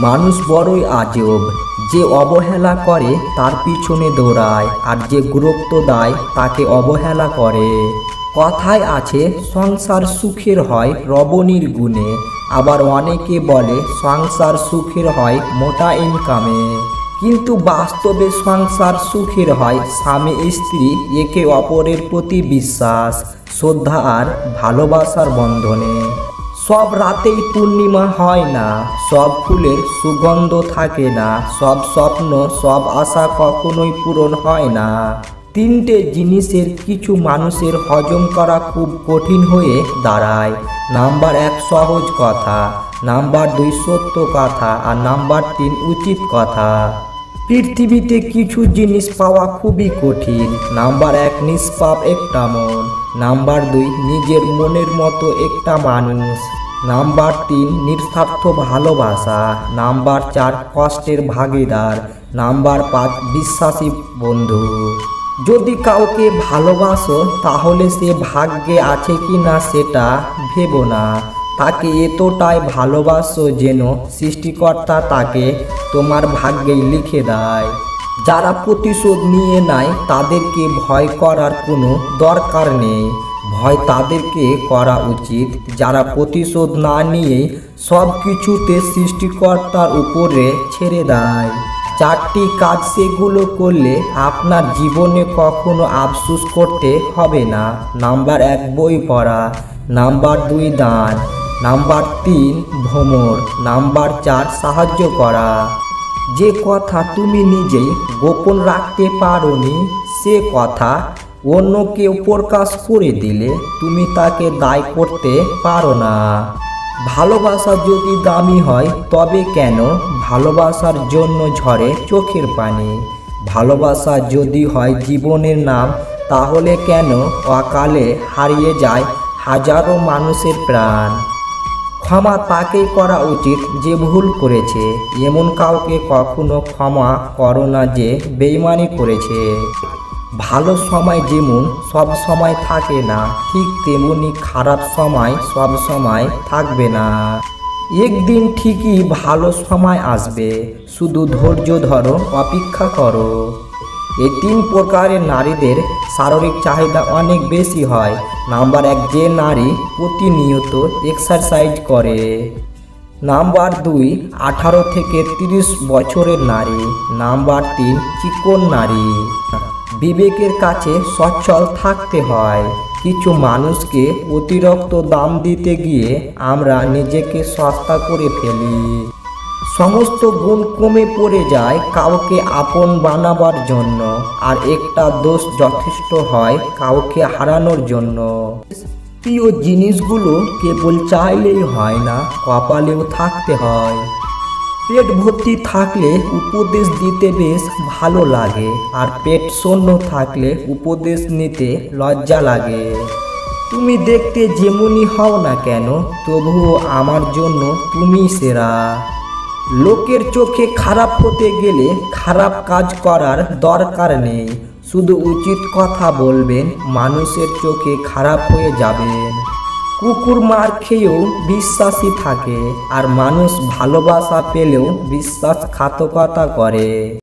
মানুষ বড়ই আজব, যে অবহেলা করে তার পিছনে দৌড়ায়, আর যে গুরুত্ব দেয় তাকে অবহেলা করে। কথায় আছে সংসার সুখের হয় রমণীর গুণে, আবার অনেকে বলে সংসার সুখের হয় মোটা ইনকামে। কিন্তু বাস্তবে সংসার সুখের হয় স্বামী স্ত্রী একে অপরের প্রতি বিশ্বাস, শ্রদ্ধা আর ভালোবাসার বন্ধনে। সব রাতেই পূর্ণিমা হয় না, সব ফুলের সুগন্ধ থাকে না, সব স্বপ্ন সব আশা কখনোই পূরণ হয় না। তিনটে জিনিসের কিছু মানুষের হজম করা খুব কঠিন হয়ে দাঁড়ায়। নাম্বার 1 সহজ কথা, নাম্বার 2 সত্য কথা, আর নাম্বার 3 উচিত কথা। পৃথিবীতে কিছু জিনিস পাওয়া খুবই কঠিন। নাম্বার 1 নিষ্পাপ একটা মন, নাম্বার 2 নিজের মনের মতো একটা মানুষ, নাম্বার 3 নিঃস্বার্থ ভালোবাসা, নাম্বার 4 কষ্টের ভাগীদার, নাম্বার 5 বিশ্বাসী বন্ধু। যদি কাউকে ভালোবাসো তাহলে সে ভাগ্যে আছে কি না সেটা ভেবো না, তাকে এতটাই ভালোবাসো যেন সৃষ্টিকর্তা তাকে তোমার ভাগ্যেই লিখে দেয়। যারা প্রতিশোধ নিয়ে নেয় তাদেরকে ভয় করার কোনো দরকার নেই, ভয় তাদেরকে করা উচিত যারা প্রতিশোধ না নিয়েই সব কিছুতে সৃষ্টিকর্তার উপরে ছেড়ে দেয়। 4টি কাজ সেগুলো করলে আপনার জীবনে কখনো আফসোস করতে হবে না। নাম্বার 1 বই পড়া, নাম্বার 2 দান, নাম্বার 3 ভ্রমণ, নাম্বার 4 সাহায্য করা। যে কথা তুমি নিজেই গোপন রাখতে পারোনি সে কথা অন্য কেউ প্রকাশ করে দিলে তুমি তাকে দায়ী করতে পারো না। ভালোবাসা যদি দামি হয় তবে কেন ভালোবাসার জন্য ঝরে চোখের পানি? ভালোবাসা যদি হয় জীবনের নাম তাহলে কেন অকালে হারিয়ে যায় হাজারো মানুষের প্রাণ? ক্ষমা তাকেই করা উচিত যে ভুল করেছে, এমন কাউকে কখনো ক্ষমা করো না যে বেইমানি করেছে। ভালো সময় যেমন সব সময় থাকে না, ঠিক তেমনি খারাপ সময় সব সময় থাকবে না। একদিন ঠিকই ভালো সময় আসবে, শুধু ধৈর্য ধরো, অপেক্ষা করো। এই 3 প্রকারের নারীদের শারীরিক চাহিদা অনেক বেশি হয়। নাম্বার 1 যে নারী প্রতিনিয়ত এক্সারসাইজ করে, নাম্বার 2 18 থেকে 30 বছরের নারী, নাম্বার 3 চিকন নারী। বিবেকের কাছে সচ্ছল থাকতে হয়। কিছু মানুষকে অতিরিক্ত দাম দিতে গিয়ে আমরা নিজেকে সস্তা করে ফেলি। সমস্ত গুণ কমে পড়ে যায় কাউকে আপন বানাবার জন্য, আর একটা দোষ যথেষ্ট হয় কাউকে হারানোর জন্য। প্রিয় জিনিসগুলো কেবল চাইলেই হয় না, কপালেও থাকতে হয়। পেট ভর্তি থাকলে উপদেশ দিতে বেশ ভালো লাগে, আর পেট শূন্য থাকলে উপদেশ নিতে লজ্জা লাগে। তুমি দেখতে যেমনই হও না কেন তবুও আমার জন্য তুমি সেরা। লোকের চোখে খারাপ হতে গেলে খারাপ কাজ করার দরকার নেই, শুধু উচিত কথা বলবেন, মানুষের চোখে খারাপ হয়ে যাবেন। কুকুর মার খেয়েও বিশ্বাসী থাকে, আর মানুষ ভালোবাসা পেলেও বিশ্বাসঘাতকতা করে।